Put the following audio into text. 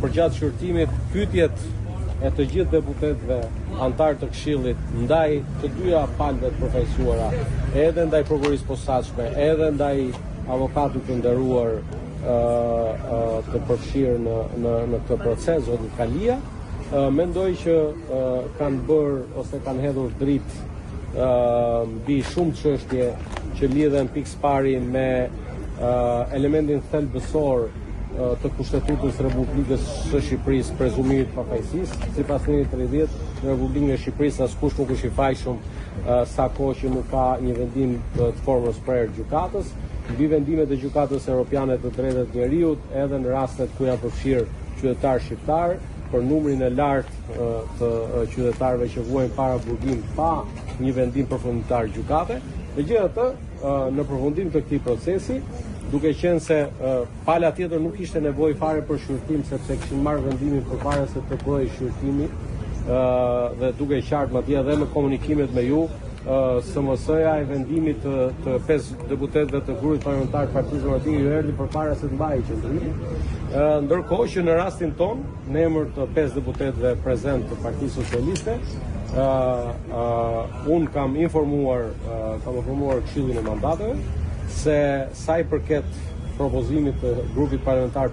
përgjatë shurtimit pyetjet e të gjithë deputetëve antar të Këshillit ndaj të dyja palëve të përfaqësuara, edhe ndaj prokurorisë posaçme, edhe ndaj avokatit të nderuar të përfshirë në këtë proces, zoti Kalia, mendoj që kanë bërë ose kanë hedhur dritë mbi shumë çështje që lidhen pikë pari me elementin thelbësor të Kushtetutës Republikës së Shqipërisë, prezumimit pafajësisë. Sipas ligjit 30, në Republikën e Shqipërisë askush nuk është i fajshëm sa kohë që nuk ka një vendim të formës prerë gjykatës. Mbi vendimet e gjykatës europiane të drejtave të njerëzit, edhe në rastet ku janë përfshirë qytetarë shqiptarë, për numrin e lartë të qytetarëve që vuajnë para burgim pa një vendim përfundimtar gjykate. Megjithatë, në përfundim të këtij procesi, duke qenë se pala tjetër nuk ishte nevojë fare për shurtim sepse kishin marrë vendimin përpara se të krojë shurtimi, dhe duke qartë madje edhe në komunikimet me ju, SMS-ja e vendimit të 5 deputetëve të grupit parlamentar të Partisë Demokratike ju erdhi përpara se të mbahej qendrimi. Ndërkohë që në rastin ton, në emër të 5 deputetëve prezent të Partisë Socialiste, unë kam informuar Këshillin e Mandateve se sa i përket propozimit të grupit parlamentar